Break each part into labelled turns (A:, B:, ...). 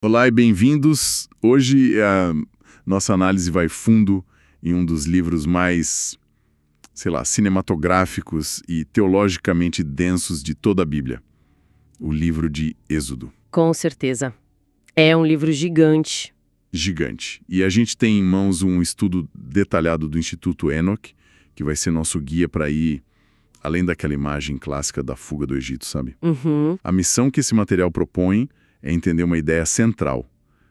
A: Olá e bem-vindos. Hoje a nossa análise vai fundo em um dos livros mais, cinematográficos e teologicamente densos de toda a Bíblia, o livro de Êxodo.
B: Com certeza. É um livro gigante.
A: Gigante. E a gente tem em mãos um estudo detalhado do Instituto Enoch, que vai ser nosso guia para ir além daquela imagem clássica da fuga do Egito, sabe?
B: Uhum.
A: A missão que esse material propõe é entender uma ideia central,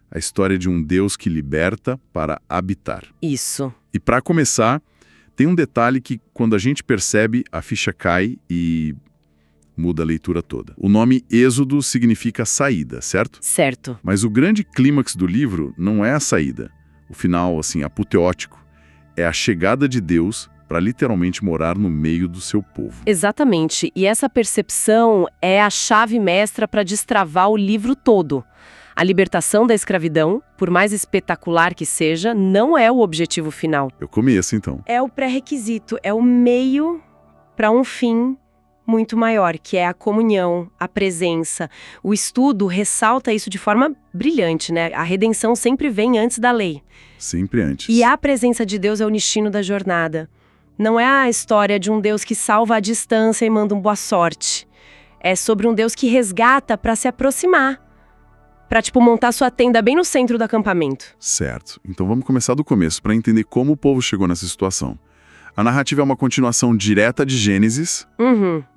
A: a história de um Deus que liberta para habitar.
B: Isso.
A: E para começar, tem um detalhe que quando a gente percebe, a ficha cai e muda a leitura toda. O nome Êxodo significa saída, certo?
B: Certo.
A: Mas o grande clímax do livro não é a saída, o final, apoteótico. É a chegada de Deus para literalmente morar no meio do seu povo.
B: Exatamente. E essa percepção é a chave mestra para destravar o livro todo. A libertação da escravidão, por mais espetacular que seja, não é o objetivo final.
A: Eu começo, então.
B: É o pré-requisito, é o meio para um fim muito maior, que é a comunhão, a presença. O estudo ressalta isso de forma brilhante, né? A redenção sempre vem antes da lei.
A: Sempre antes.
B: E a presença de Deus é o destino da jornada. Não é a história de um Deus que salva à distância e manda boa sorte. É sobre um Deus que resgata para se aproximar. Para, montar sua tenda bem no centro do acampamento.
A: Certo. Então vamos começar do começo para entender como o povo chegou nessa situação. A narrativa é uma continuação direta de Gênesis.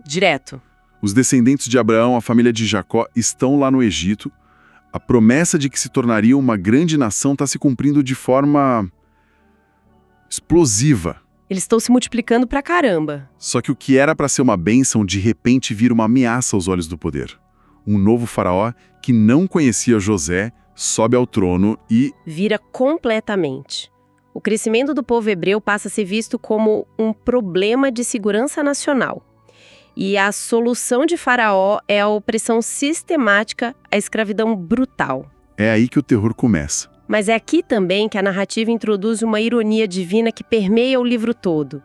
B: Direto.
A: Os descendentes de Abraão, a família de Jacó, estão lá no Egito. A promessa de que se tornaria uma grande nação está se cumprindo de forma explosiva.
B: Eles estão se multiplicando pra caramba.
A: Só que o que era para ser uma bênção, de repente vira uma ameaça aos olhos do poder. Um novo faraó que não conhecia José sobe ao trono e...
B: vira completamente. O crescimento do povo hebreu passa a ser visto como um problema de segurança nacional. E a solução de Faraó é a opressão sistemática, a escravidão brutal.
A: É aí que o terror começa.
B: Mas é aqui também que a narrativa introduz uma ironia divina que permeia o livro todo.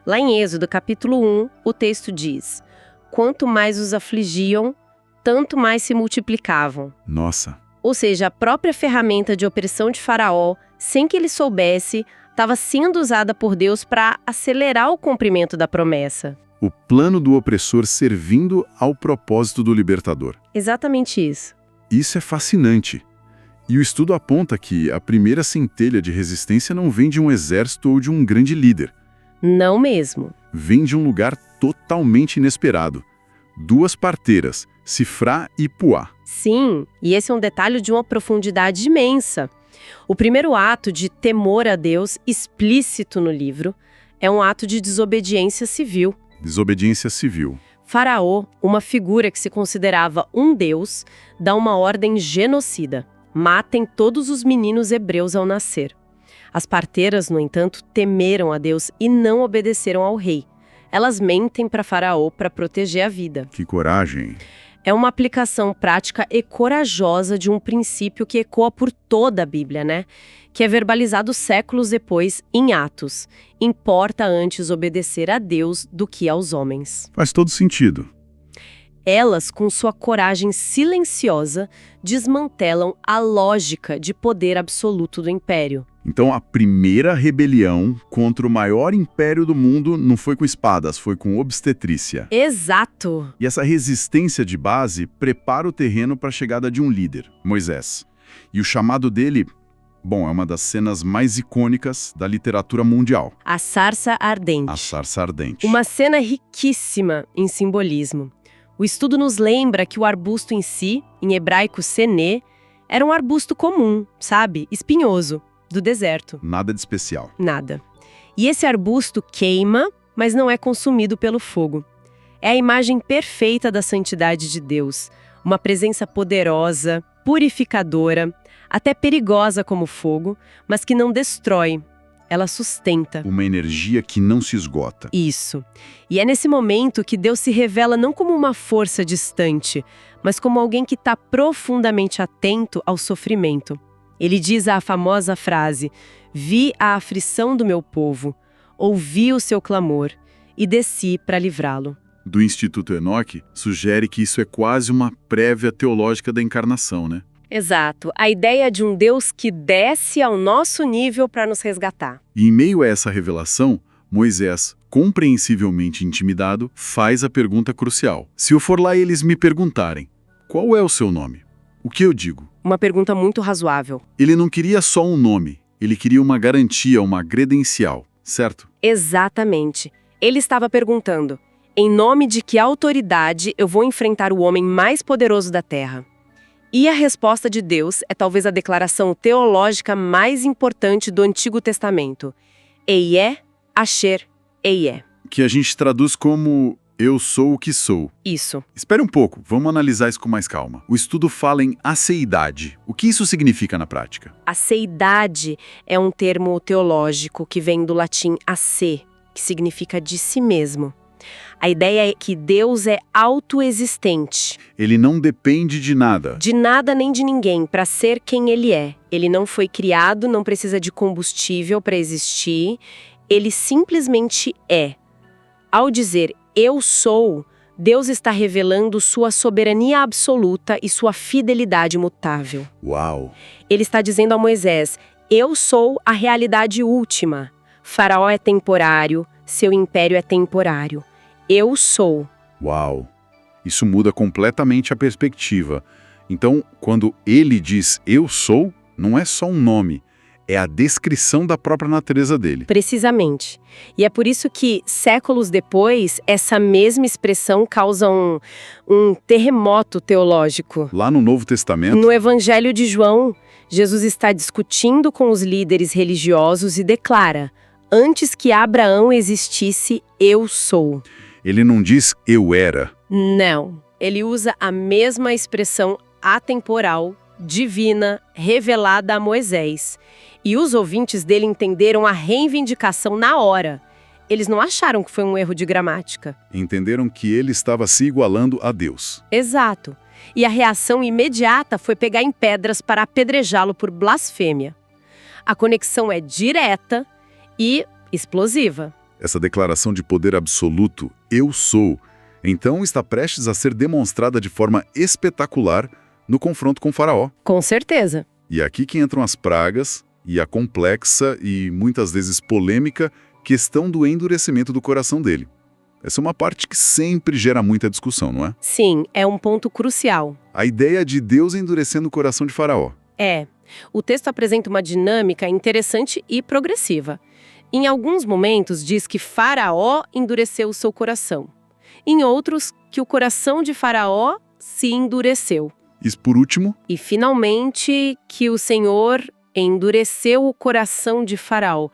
B: Lá em Êxodo, capítulo 1, o texto diz: quanto mais os afligiam, tanto mais se multiplicavam.
A: Nossa.
B: Ou seja, a própria ferramenta de opressão de Faraó, sem que ele soubesse, estava sendo usada por Deus para acelerar o cumprimento da promessa.
A: O plano do opressor servindo ao propósito do libertador.
B: Exatamente isso.
A: Isso é fascinante. E o estudo aponta que a primeira centelha de resistência não vem de um exército ou de um grande líder.
B: Não mesmo.
A: Vem de um lugar totalmente inesperado. Duas parteiras, Sifrá e Puá.
B: Sim, e esse é um detalhe de uma profundidade imensa. O primeiro ato de temor a Deus, explícito no livro, é um ato de desobediência civil.
A: Desobediência civil.
B: Faraó, uma figura que se considerava um deus, dá uma ordem genocida. Matem todos os meninos hebreus ao nascer. As parteiras, no entanto, temeram a Deus e não obedeceram ao rei. Elas mentem para Faraó para proteger a vida.
A: Que coragem!
B: É uma aplicação prática e corajosa de um princípio que ecoa por toda a Bíblia, né? Que é verbalizado séculos depois em Atos. Importa antes obedecer a Deus do que aos homens.
A: Faz todo sentido.
B: Elas, com sua coragem silenciosa, desmantelam a lógica de poder absoluto do império.
A: Então a primeira rebelião contra o maior império do mundo não foi com espadas, foi com obstetrícia.
B: Exato!
A: E essa resistência de base prepara o terreno para a chegada de um líder, Moisés. E o chamado dele, é uma das cenas mais icônicas da literatura mundial.
B: A sarça ardente.
A: A sarça ardente.
B: Uma cena riquíssima em simbolismo. O estudo nos lembra que o arbusto em si, em hebraico senê, era um arbusto comum, sabe? Espinhoso, do deserto.
A: Nada de especial.
B: Nada. E esse arbusto queima, mas não é consumido pelo fogo. É a imagem perfeita da santidade de Deus. Uma presença poderosa, purificadora, até perigosa como fogo, mas que não destrói. Ela sustenta.
A: Uma energia que não se esgota.
B: Isso. E é nesse momento que Deus se revela não como uma força distante, mas como alguém que está profundamente atento ao sofrimento. Ele diz a famosa frase: vi a aflição do meu povo, ouvi o seu clamor e desci para livrá-lo.
A: Do Instituto Enoch, sugere que isso é quase uma prévia teológica da encarnação, né?
B: Exato. A ideia de um Deus que desce ao nosso nível para nos resgatar.
A: E em meio a essa revelação, Moisés, compreensivelmente intimidado, faz a pergunta crucial. Se eu for lá e eles me perguntarem, qual é o seu nome? O que eu digo?
B: Uma pergunta muito razoável.
A: Ele não queria só um nome, ele queria uma garantia, uma credencial, certo?
B: Exatamente. Ele estava perguntando: em nome de que autoridade eu vou enfrentar o homem mais poderoso da Terra? E a resposta de Deus é talvez a declaração teológica mais importante do Antigo Testamento. Eié, Asher, Eié.
A: Que a gente traduz como eu sou o que sou.
B: Isso.
A: Espere um pouco, vamos analisar isso com mais calma. O estudo fala em aceidade. O que isso significa na prática?
B: Aceidade é um termo teológico que vem do latim ace, que significa de si mesmo. A ideia é que Deus é autoexistente.
A: Ele não depende de nada.
B: De nada nem de ninguém para ser quem ele é. Ele não foi criado, não precisa de combustível para existir. Ele simplesmente é. Ao dizer eu sou, Deus está revelando sua soberania absoluta e sua fidelidade imutável.
A: Uau!
B: Ele está dizendo a Moisés: eu sou a realidade última. Faraó é temporário, seu império é temporário. Eu sou.
A: Uau! Isso muda completamente a perspectiva. Então, quando ele diz eu sou, não é só um nome, é a descrição da própria natureza dele.
B: Precisamente. E é por isso que, séculos depois, essa mesma expressão causa um terremoto teológico.
A: Lá no Novo Testamento,
B: No Evangelho de João, Jesus está discutindo com os líderes religiosos e declara: antes que Abraão existisse, eu sou.
A: ele não diz eu era.
B: Não. Ele usa a mesma expressão atemporal, divina, revelada a Moisés. E os ouvintes dele entenderam a reivindicação na hora. Eles não acharam que foi um erro de gramática.
A: Entenderam que ele estava se igualando a Deus.
B: Exato. E a reação imediata foi pegar em pedras para apedrejá-lo por blasfêmia. A conexão é direta e explosiva.
A: Essa declaração de poder absoluto, eu sou, então está prestes a ser demonstrada de forma espetacular no confronto com Faraó.
B: Com certeza.
A: E é aqui que entram as pragas e a complexa e muitas vezes polêmica questão do endurecimento do coração dele. Essa é uma parte que sempre gera muita discussão, não é?
B: Sim, é um ponto crucial.
A: A ideia de Deus endurecendo o coração de Faraó.
B: É. O texto apresenta uma dinâmica interessante e progressiva. Em alguns momentos diz que Faraó endureceu o seu coração. Em outros, que o coração de Faraó se endureceu.
A: E por último,
B: E finalmente, que o Senhor endureceu o coração de Faraó.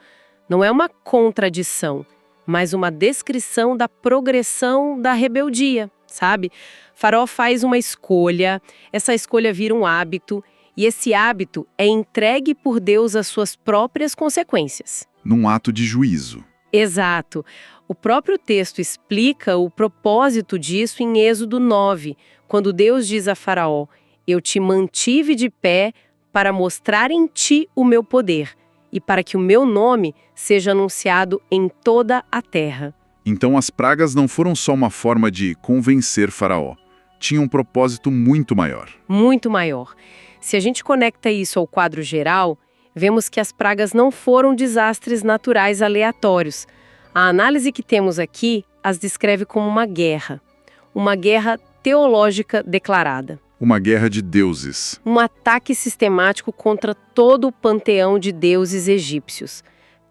B: Não é uma contradição, mas uma descrição da progressão da rebeldia, sabe? Faraó faz uma escolha, essa escolha vira um hábito, e esse hábito é entregue por Deus às suas próprias consequências.
A: num ato de juízo.
B: Exato. O próprio texto explica o propósito disso em Êxodo 9, quando Deus diz a Faraó: eu te mantive de pé para mostrar em ti o meu poder e para que o meu nome seja anunciado em toda a terra.
A: Então as pragas não foram só uma forma de convencer Faraó. Tinham um propósito muito maior.
B: Muito maior. Se a gente conecta isso ao quadro geral, vemos que as pragas não foram desastres naturais aleatórios. A análise que temos aqui as descreve como uma guerra teológica declarada.
A: Uma guerra de deuses.
B: Um ataque sistemático contra todo o panteão de deuses egípcios.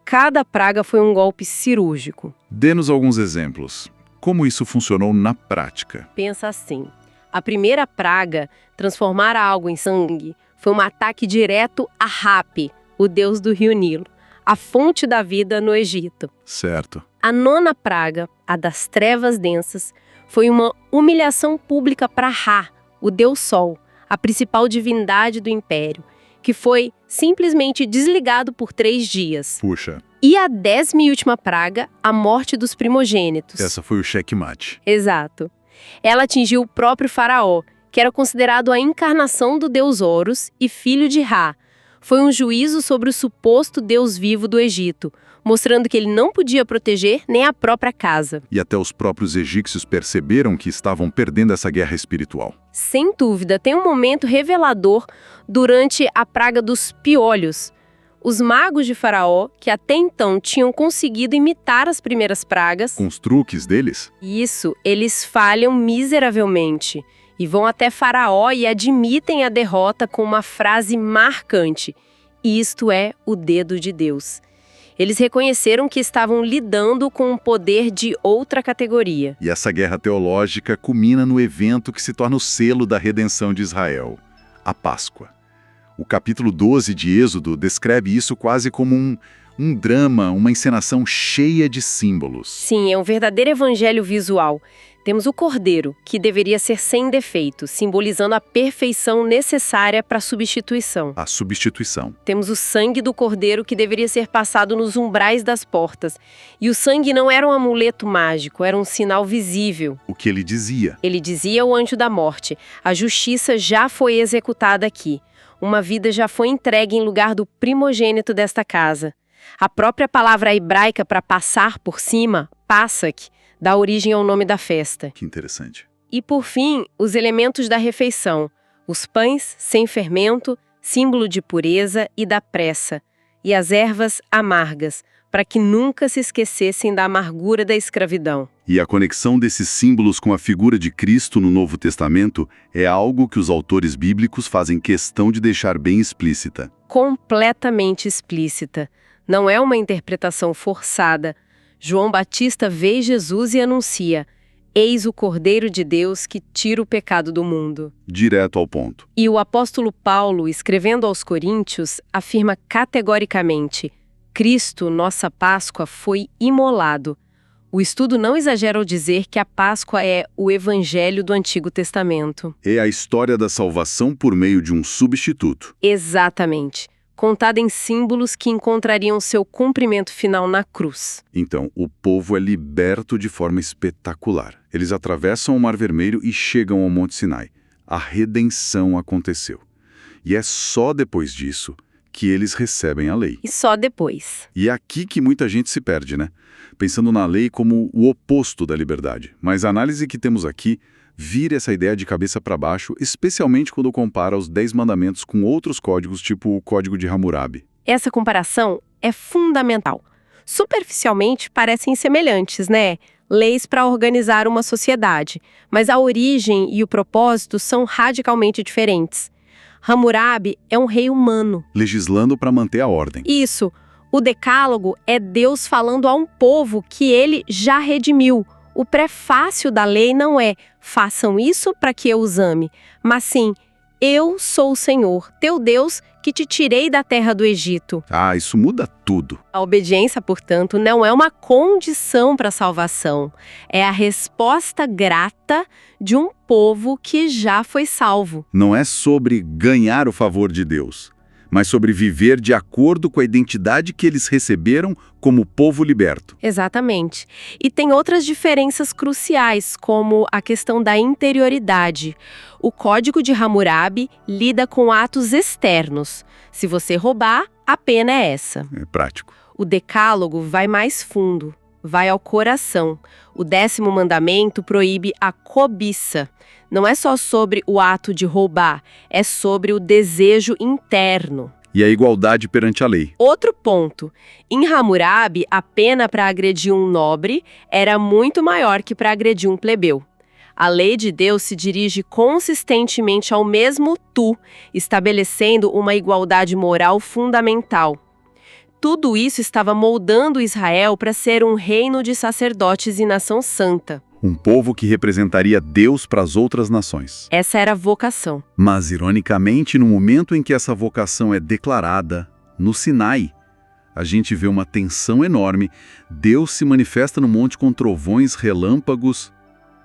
B: Cada praga foi um golpe cirúrgico.
A: Dê-nos alguns exemplos. Como isso funcionou na prática?
B: Pensa assim: a primeira praga, transformar a água em sangue, foi um ataque direto a Hapi, o deus do rio Nilo, a fonte da vida no Egito.
A: Certo.
B: A nona praga, a das trevas densas, foi uma humilhação pública para Ra, o deus Sol, a principal divindade do império, que foi simplesmente desligado por 3 dias.
A: Puxa,
B: E a 10ª e última praga, a morte dos primogênitos.
A: essa foi o checkmate.
B: Exato. Ela atingiu o próprio Faraó, que era considerado a encarnação do deus Horus e filho de Ra. Foi um juízo sobre o suposto deus vivo do Egito, mostrando que ele não podia proteger nem a própria casa.
A: E até os próprios egípcios perceberam que estavam perdendo essa guerra espiritual.
B: Sem dúvida, tem um momento revelador durante a praga dos piolhos. Os magos de Faraó, que até então tinham conseguido imitar as primeiras pragas,
A: Com os truques deles,
B: eles falham miseravelmente e vão até Faraó e admitem a derrota com uma frase marcante: "Isto é o dedo de Deus". Eles reconheceram que estavam lidando com um poder de outra categoria.
A: e essa guerra teológica culmina no evento que se torna o selo da redenção de Israel, a Páscoa. O capítulo 12 de Êxodo descreve isso quase como um drama, uma encenação cheia de símbolos.
B: Sim, é um verdadeiro evangelho visual. Temos o cordeiro, que deveria ser sem defeito, simbolizando a perfeição necessária para a substituição.
A: A substituição.
B: Temos o sangue do cordeiro, que deveria ser passado nos umbrais das portas. E o sangue não era um amuleto mágico, era um sinal visível.
A: O que ele dizia.
B: Ele dizia ao anjo da morte: a justiça já foi executada aqui. Uma vida já foi entregue em lugar do primogênito desta casa. A própria palavra hebraica para passar por cima, Passak, dá origem ao nome da festa.
A: Que interessante.
B: E por fim, os elementos da refeição. Os pães sem fermento, símbolo de pureza e da pressa. E as ervas amargas, para que nunca se esquecessem da amargura da escravidão.
A: E a conexão desses símbolos com a figura de Cristo no Novo Testamento é algo que os autores bíblicos fazem questão de deixar bem explícita.
B: Completamente explícita. Não é uma interpretação forçada. João Batista vê Jesus e anuncia: "Eis o Cordeiro de Deus que tira o pecado do mundo".
A: Direto ao ponto.
B: E o apóstolo Paulo, escrevendo aos Coríntios, afirma categoricamente: Cristo, nossa Páscoa, foi imolado. O estudo não exagera ao dizer que a Páscoa é o Evangelho do Antigo Testamento.
A: É a história da salvação por meio de um substituto.
B: Exatamente. Contada em símbolos que encontrariam seu cumprimento final na cruz.
A: Então, o povo é liberto de forma espetacular. Eles atravessam o Mar Vermelho e chegam ao Monte Sinai. A redenção aconteceu. E é só depois disso que eles recebem a lei.
B: E só depois.
A: E é aqui que muita gente se perde, né? Pensando na lei como o oposto da liberdade. Mas a análise que temos aqui vira essa ideia de cabeça para baixo, especialmente quando compara os 10 mandamentos com outros códigos, tipo o Código de Hammurabi.
B: Essa comparação é fundamental. Superficialmente parecem semelhantes, né? Leis para organizar uma sociedade, mas a origem e o propósito são radicalmente diferentes. Hammurabi é um rei humano.
A: Legislando para manter a ordem.
B: Isso. O Decálogo é Deus falando a um povo que ele já redimiu. O prefácio da lei não é "façam isso para que eu os ame", mas sim "eu sou o Senhor, teu Deus, que te tirei da terra do Egito".
A: Ah, isso muda tudo.
B: A obediência, portanto, não é uma condição para a salvação. É a resposta grata de um povo que já foi salvo.
A: Não é sobre ganhar o favor de Deus, mas sobre viver de acordo com a identidade que eles receberam como povo liberto.
B: Exatamente. E tem outras diferenças cruciais, como a questão da interioridade. O Código de Hammurabi lida com atos externos. Se você roubar, a pena é essa.
A: É prático.
B: O Decálogo vai mais fundo, vai ao coração. O 10º mandamento proíbe a cobiça. Não é só sobre o ato de roubar, é sobre o desejo interno.
A: E a igualdade perante a lei.
B: Outro ponto. Em Hammurabi, a pena para agredir um nobre era muito maior que para agredir um plebeu. A lei de Deus se dirige consistentemente ao mesmo tu, estabelecendo uma igualdade moral fundamental. Tudo isso estava moldando Israel para ser um reino de sacerdotes e nação santa.
A: Um povo que representaria Deus para as outras nações.
B: Essa era a vocação.
A: Mas, ironicamente, no momento em que essa vocação é declarada, no Sinai, a gente vê uma tensão enorme. Deus se manifesta no monte com trovões, relâmpagos,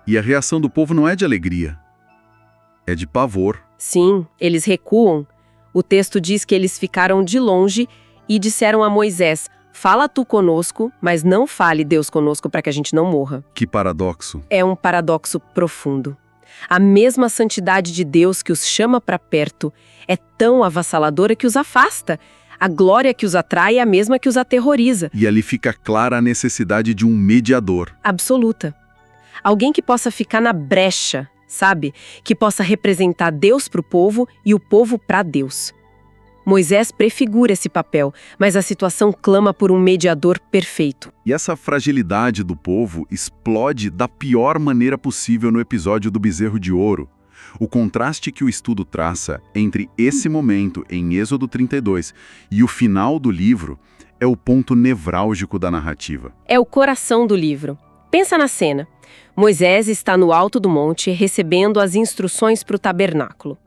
A: e a reação do povo não é de alegria, é de pavor.
B: Sim, eles recuam. O texto diz que eles ficaram de longe e disseram a Moisés: "Fala tu conosco, mas não fale Deus conosco para que a gente não morra".
A: Que paradoxo.
B: É um paradoxo profundo. A mesma santidade de Deus que os chama para perto é tão avassaladora que os afasta. A glória que os atrai é a mesma que os aterroriza.
A: E ali fica clara a necessidade de um mediador.
B: Absoluta. Alguém que possa ficar na brecha, sabe? Que possa representar Deus para o povo e o povo para Deus. Moisés prefigura esse papel, mas a situação clama por um mediador perfeito.
A: E essa fragilidade do povo explode da pior maneira possível no episódio do bezerro de ouro. O contraste que o estudo traça entre esse momento, em Êxodo 32, e o final do livro é o ponto nevrálgico da narrativa.
B: É o coração do livro. Pensa na cena. Moisés está no alto do monte recebendo as instruções para o tabernáculo.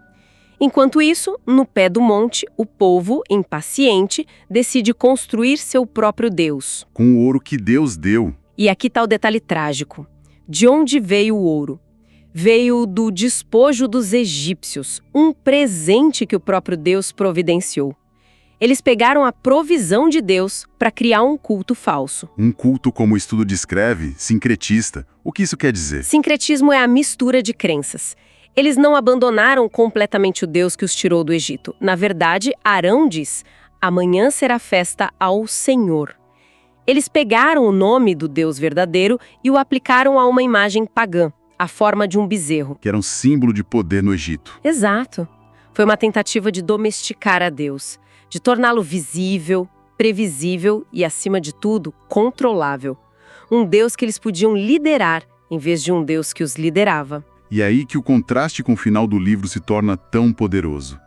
B: Enquanto isso, no pé do monte, o povo, impaciente, decide construir seu próprio Deus.
A: Com o ouro que Deus deu.
B: E aqui está o detalhe trágico. De onde veio o ouro? Veio do despojo dos egípcios, um presente que o próprio Deus providenciou. Eles pegaram a provisão de Deus para criar um culto falso.
A: Um culto, como o estudo descreve, sincretista. O que isso quer dizer?
B: Sincretismo é a mistura de crenças. Eles não abandonaram completamente o Deus que os tirou do Egito. Na verdade, Arão diz, amanhã será festa ao Senhor. Eles pegaram o nome do Deus verdadeiro e o aplicaram a uma imagem pagã, a forma de um bezerro.
A: Que era um símbolo de poder no Egito.
B: Exato. Foi uma tentativa de domesticar a Deus, de torná-lo visível, previsível e, acima de tudo, controlável. Um Deus que eles podiam liderar, em vez de um Deus que os liderava.
A: E é aí que o contraste com o final do livro se torna tão poderoso.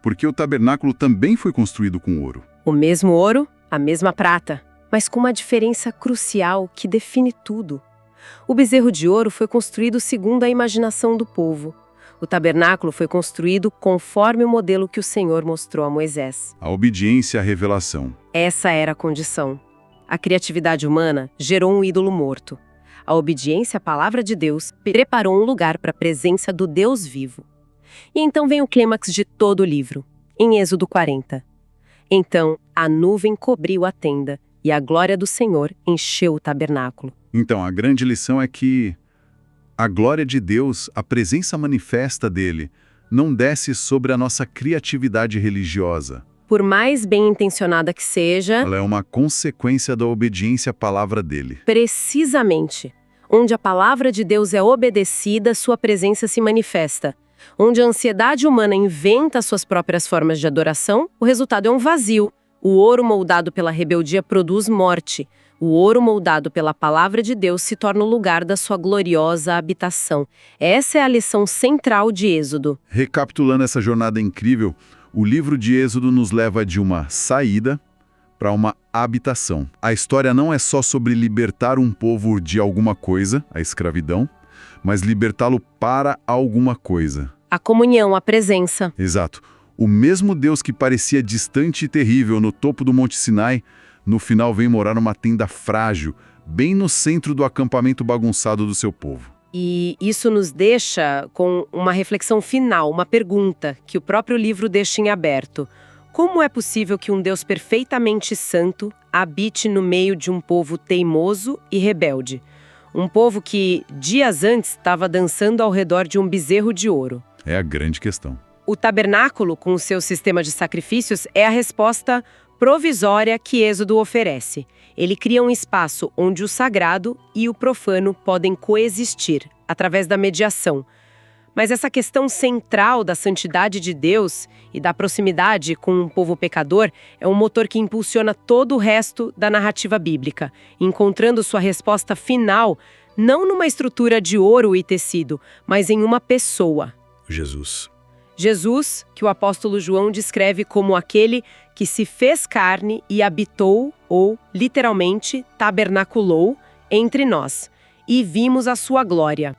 A: Porque o tabernáculo também foi construído com ouro.
B: O mesmo ouro, a mesma prata, mas com uma diferença crucial que define tudo. O bezerro de ouro foi construído segundo a imaginação do povo. O tabernáculo foi construído conforme o modelo que o Senhor mostrou a Moisés.
A: A obediência à revelação.
B: Essa era a condição. A criatividade humana gerou um ídolo morto. A obediência à palavra de Deus preparou um lugar para a presença do Deus vivo. E então vem o clímax de todo o livro, em Êxodo 40. Então a nuvem cobriu a tenda e a glória do Senhor encheu o tabernáculo.
A: Então, a grande lição é que a glória de Deus, a presença manifesta dele, não desce sobre a nossa criatividade religiosa.
B: Por mais bem intencionada que seja,
A: Ela é uma consequência da obediência à palavra dele.
B: precisamente, onde a palavra de Deus é obedecida, sua presença se manifesta. Onde a ansiedade humana inventa suas próprias formas de adoração, o resultado é um vazio. O ouro moldado pela rebeldia produz morte. O ouro moldado pela palavra de Deus se torna o lugar da sua gloriosa habitação. Essa é a lição central de Êxodo.
A: Recapitulando essa jornada incrível, o livro de Êxodo nos leva de uma saída para uma habitação. A história não é só sobre libertar um povo de alguma coisa, a escravidão, mas libertá-lo para alguma coisa.
B: A comunhão, a presença.
A: Exato. O mesmo Deus que parecia distante e terrível no topo do Monte Sinai, no final vem morar numa tenda frágil, bem no centro do acampamento bagunçado do seu povo.
B: E isso nos deixa com uma reflexão final, uma pergunta que o próprio livro deixa em aberto. Como é possível que um Deus perfeitamente santo habite no meio de um povo teimoso e rebelde? Um povo que, dias antes, estava dançando ao redor de um bezerro de ouro.
A: É a grande questão.
B: O tabernáculo, com o seu sistema de sacrifícios, é a resposta provisória que Êxodo oferece. Ele cria um espaço onde o sagrado e o profano podem coexistir, através da mediação. Mas essa questão central da santidade de Deus e da proximidade com um povo pecador é um motor que impulsiona todo o resto da narrativa bíblica, encontrando sua resposta final não numa estrutura de ouro e tecido, mas em uma pessoa.
A: Jesus.
B: Jesus, que o apóstolo João descreve como aquele que se fez carne e habitou, ou, literalmente, tabernaculou, entre nós, e vimos a sua glória.